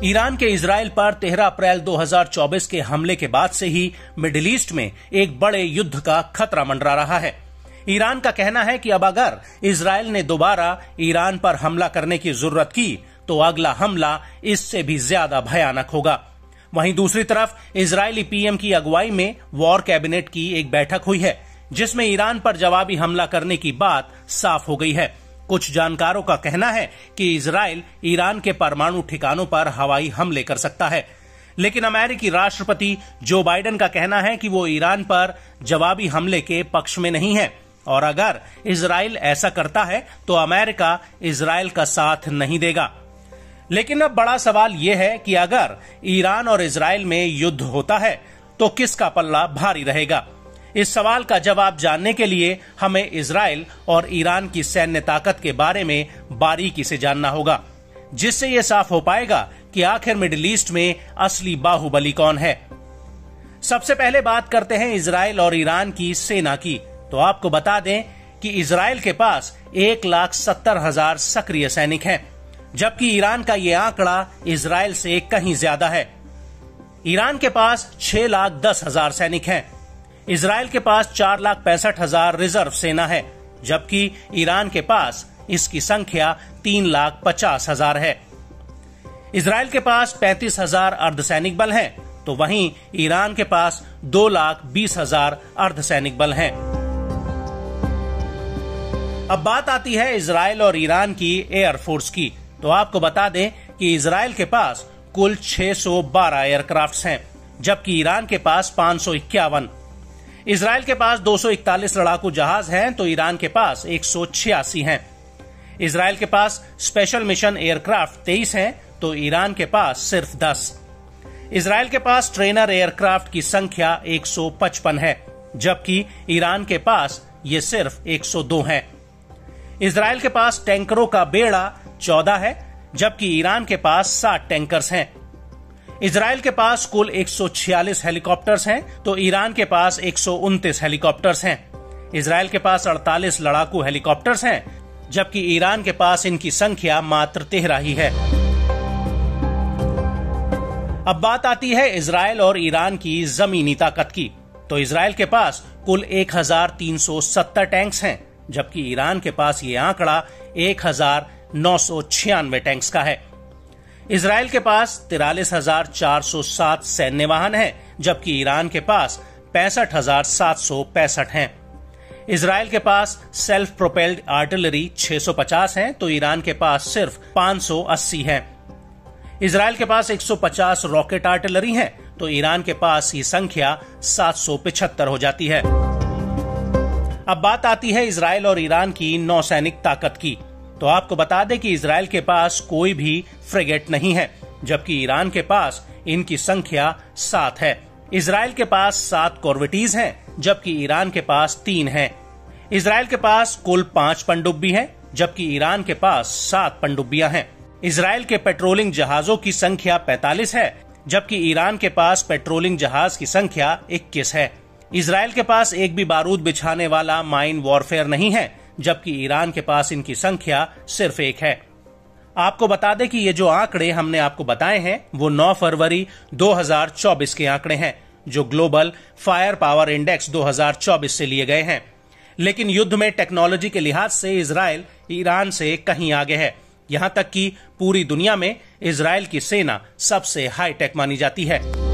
Iran के Israel पर 13 अप्रैल 2024 के हमले के बाद से ही मिडिल ईस्ट में एक बड़े युद्ध का खतरा मंडरा रहा है। ईरान का कहना है कि अब अगर इजराइल ने दोबारा ईरान पर हमला करने की जरूरत की तो अगला हमला इससे भी ज्यादा भयानक होगा। वहीं दूसरी तरफ इजरायली पीएम की अगुवाई में वॉर कैबिनेट की एक बैठक हुई है, जिसमें ईरान पर जवाबी हमला करने की बात साफ हो गई है। कुछ जानकारों का कहना है कि इजराइल ईरान के परमाणु ठिकानों पर हवाई हमले कर सकता है, लेकिन अमेरिकी राष्ट्रपति जो बाइडेन का कहना है कि वो ईरान पर जवाबी हमले के पक्ष में नहीं है और अगर इजराइल ऐसा करता है तो अमेरिका इजराइल का साथ नहीं देगा। लेकिन अब बड़ा सवाल यह है कि अगर ईरान और इजराइल में युद्ध होता है तो किसका पल्ला भारी रहेगा। इस सवाल का जवाब जानने के लिए हमें इजराइल और ईरान की सैन्य ताकत के बारे में बारीकी से जानना होगा, जिससे यह साफ हो पाएगा कि आखिर मिडिल ईस्ट में असली बाहुबली कौन है। सबसे पहले बात करते हैं इजराइल और ईरान की सेना की। तो आपको बता दें कि इजराइल के पास 1,70,000 सक्रिय सैनिक हैं, जबकि ईरान का यह आंकड़ा इजराइल से कहीं ज्यादा है। ईरान के पास 6,10,000 सैनिक हैं। इजराइल के पास 4,65,000 रिजर्व सेना है, जबकि ईरान के पास इसकी संख्या 3,50,000 है। इजराइल के पास 35,000 अर्धसैनिक बल हैं, तो वहीं ईरान के पास 2,20,000 अर्धसैनिक बल हैं। अब बात आती है इजराइल और ईरान की एयरफोर्स की। तो आपको बता दें कि इजराइल के पास कुल 612 एयरक्राफ्ट्स हैं, जबकि ईरान के पास 551। इजराइल के पास 241 लड़ाकू जहाज हैं, तो ईरान के पास 186 हैं। इजराइल के पास स्पेशल मिशन एयरक्राफ्ट 23 हैं, तो ईरान के पास सिर्फ 10। इजराइल के पास ट्रेनर एयरक्राफ्ट की संख्या 155 है, जबकि ईरान के पास ये सिर्फ 102 है। इजराइल के पास टैंकरों का बेड़ा 14 है, जबकि ईरान के पास 60 टैंकर्स हैं। इजराइल के पास कुल 146 हेलीकॉप्टर्स हैं, तो ईरान के पास 129 हेलीकॉप्टर्स हैं। इजराइल के पास 48 लड़ाकू हेलीकॉप्टर्स हैं, जबकि ईरान के पास इनकी संख्या मात्र 13 ही है। अब बात आती है इजराइल और ईरान की जमीनी ताकत की। तो इजराइल के पास कुल 1,370 टैंक्स हैं, जबकि ईरान के पास ये आंकड़ा 1,996 टैंक्स का है। इजराइल के पास 43,407 सैन्य वाहन हैं, जबकि ईरान के पास 65,765 हैं। इजराइल के पास सेल्फ प्रोपेल्ड आर्टिलरी 650 हैं, तो ईरान के पास सिर्फ 580 हैं। इजराइल के पास 150 रॉकेट आर्टिलरी हैं, तो ईरान के पास ये संख्या 775 हो जाती है। अब बात आती है इजराइल और ईरान की नौसैनिक ताकत की। तो आपको बता दें कि इजराइल के पास कोई भी फ्रिगेट नहीं है, जबकि ईरान के पास इनकी संख्या 7 है। इजराइल के पास 7 कॉर्वेटीज हैं, जबकि ईरान के पास 3 हैं। इजराइल के पास कुल 5 पनडुब्बी हैं, जबकि ईरान के पास 7 पनडुब्बियां हैं। इजराइल के पेट्रोलिंग जहाजों की संख्या 45 है, जबकि ईरान के पास पेट्रोलिंग जहाज की संख्या 21 है। इजराइल के पास एक भी बारूद बिछाने वाला माइन वॉरफेयर नहीं है, जबकि ईरान के पास इनकी संख्या सिर्फ 1 है। आपको बता दें कि ये जो आंकड़े हमने आपको बताए हैं वो 9 फरवरी 2024 के आंकड़े हैं, जो ग्लोबल फायर पावर इंडेक्स 2024 से लिए गए हैं। लेकिन युद्ध में टेक्नोलॉजी के लिहाज से इजराइल ईरान से कहीं आगे है। यहां तक कि पूरी दुनिया में इजराइल की सेना सबसे हाईटेक मानी जाती है।